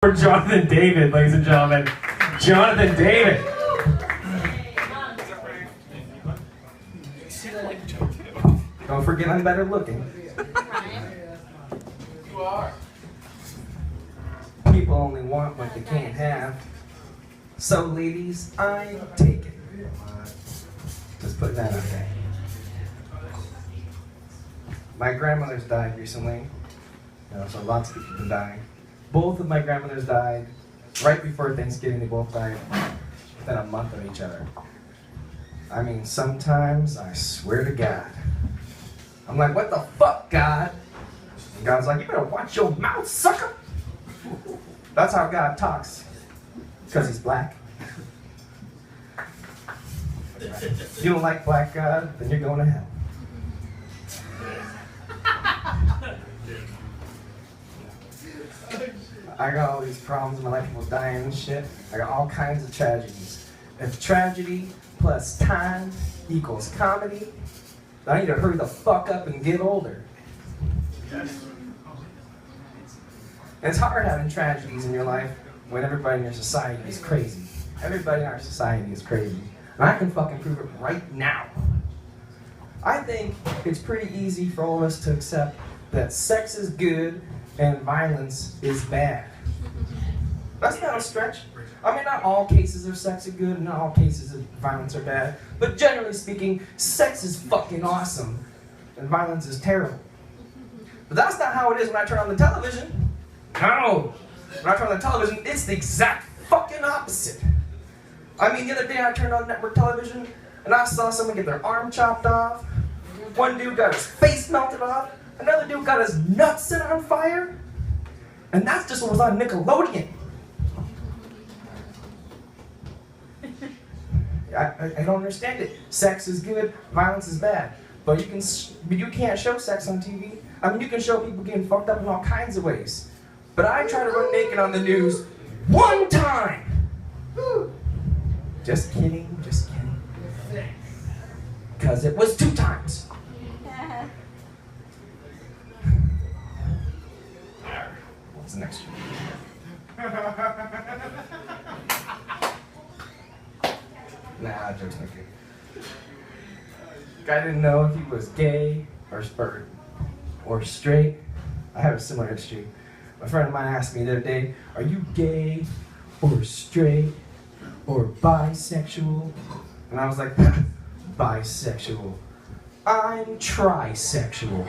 For Jonathan David, ladies and gentlemen. Jonathan David. Don't forget I'm better looking. You are. People only want what they can't have. So ladies, I'm taking. Just putting that out there. My grandmother's died recently. So lots of people have been dying. Both of my grandmothers died right before Thanksgiving. They both died within a month of each other. I mean, sometimes I swear to God, I'm like, what the fuck, God? And God's like, you better watch your mouth, sucker. That's how God talks, because he's black. If you don't like black God, then you're going to hell. I got all these problems in my life, people dying and shit. I got all kinds of tragedies. If tragedy plus time equals comedy, then I need to hurry the fuck up and get older. Yes. And it's hard having tragedies in your life when everybody in your society is crazy. Everybody in our society is crazy. And I can fucking prove it right now. I think it's pretty easy for all of us to accept that sex is good and violence is bad. That's not a stretch. I mean, not all cases of sex are good and not all cases of violence are bad. But generally speaking, sex is fucking awesome and violence is terrible. But that's not how it is when I turn on the television. No! When I turn on the television, it's the exact fucking opposite. I mean, the other day I turned on network television and I saw someone get their arm chopped off. One dude got his face melted off. Another dude got his nuts set on fire. And that's just what was on Nickelodeon. I don't understand it. Sex is good, violence is bad. But you can't show sex on TV. I mean, you can show people getting fucked up in all kinds of ways. But I try to run naked on the news one time. Just kidding, just kidding. Because it was 2 times. What's the next one? Nah, joke's not good. Guy didn't know if he was gay or straight. I have a similar history. A friend of mine asked me the other day, are you gay or straight or bisexual? And I was like, bisexual. I'm trisexual.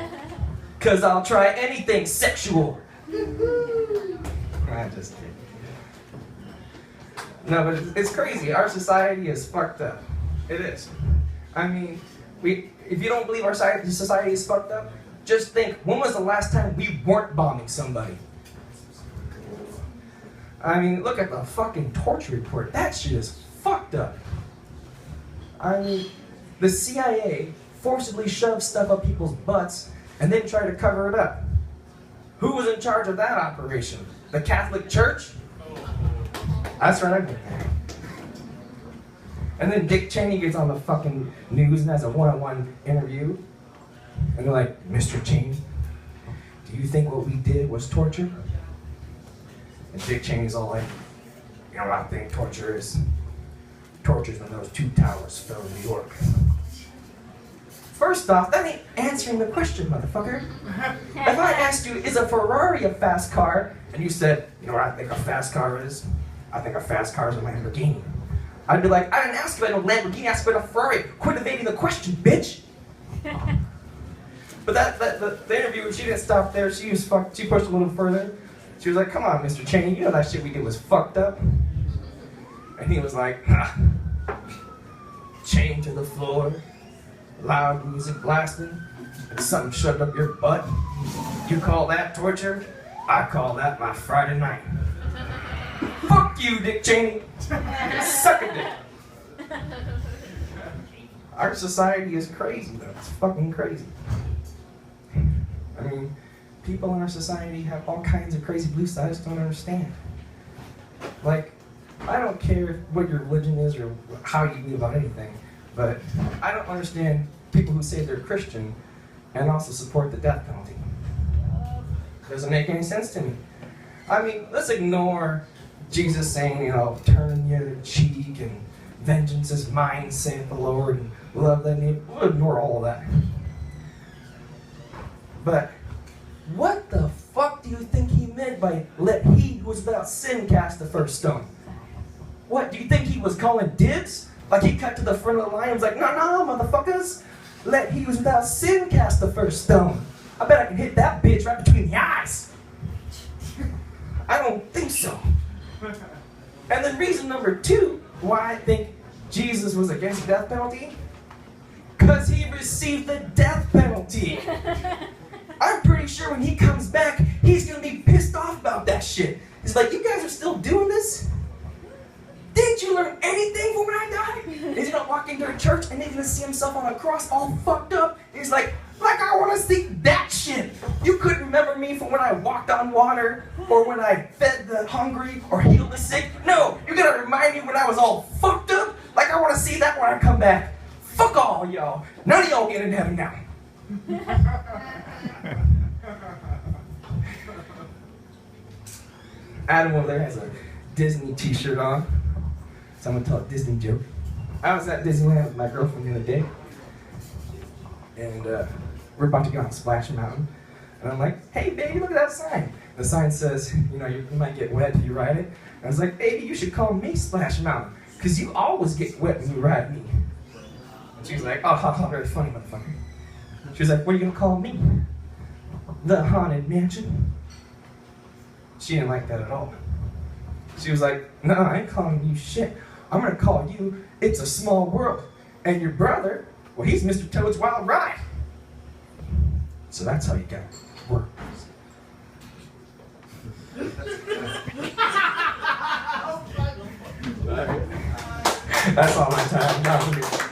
Cause I'll try anything sexual. I'm just kidding. No, but it's crazy. Our society is fucked up. It is. I mean, if you don't believe our society is fucked up, just think, when was the last time we weren't bombing somebody? I mean, look at the fucking torture report. That shit is fucked up. I mean, the CIA forcibly shoved stuff up people's butts and then tried to cover it up. Who was in charge of that operation? The Catholic Church? That's right. And then Dick Cheney gets on the fucking news and has a one-on-one interview. And they're like, Mr. Cheney, do you think what we did was torture? And Dick Cheney's all like, you know what I think torture is? Torture's when those 2 towers fell in New York. First off, that ain't answering the question, motherfucker. If I asked you, is a Ferrari a fast car? And you said, you know what I think a fast car is? I think a fast car is a Lamborghini. I'd be like, I didn't ask you about no Lamborghini, I asked you about a Ferrari. Quit evading the question, bitch. But the interview, she didn't stop there. She pushed a little further. She was like, come on, Mr. Cheney, you know that shit we did was fucked up. And he was like, chained to the floor, loud music blasting, and something shoved up your butt. You call that torture? I call that my Friday night. Fuck you, Dick Cheney. Suck a dick. Our society is crazy, though. It's fucking crazy. I mean, people in our society have all kinds of crazy beliefs I just don't understand. Like, I don't care what your religion is or how you believe about anything, but I don't understand people who say they're Christian and also support the death penalty. Doesn't make any sense to me. I mean, let's ignore Jesus saying, you know, turn the other cheek and vengeance is mine, saith the Lord, and love thy neighbor. We'll ignore all of that. But what the fuck do you think he meant by let he who is without sin cast the first stone? What, do you think he was calling dibs? Like he cut to the front of the line and was like, no, motherfuckers. Let he who is without sin cast the first stone. I bet I can hit that bitch right between the eyes. I don't think so. And then reason number 2 why I think Jesus was against the death penalty, because he received the death penalty. I'm pretty sure when he comes back, he's going to be pissed off about that shit. He's like, you guys are still doing this? Didn't you learn anything from when I died? Is he not walking to a church and he's going to see himself on a cross all fucked up? He's like I want to see that shit. You couldn't remember me from when I walked on water, or when I fed the hungry, or healed the sick. No, you're going to remind me when I was all fucked up? Like I want to see that when I come back. Fuck all y'all. None of y'all get in heaven now. Adam over there has a Disney t-shirt on, so I'm going to tell a Disney joke. I was at Disneyland with my girlfriend the other day, and we're about to go on Splash Mountain, and I'm like, hey baby, look at that sign. The sign says, you know, you might get wet if you ride it. And I was like, baby, you should call me Splash Mountain, because you always get wet when you ride me. And she's like, oh, very funny, motherfucker. She was like, what are you going to call me? The Haunted Mansion. She didn't like that at all. She was like, no, I ain't calling you shit. I'm going to call you It's a Small World. And your brother, well, he's Mr. Toad's Wild Ride. So that's how you got work. That's all my time.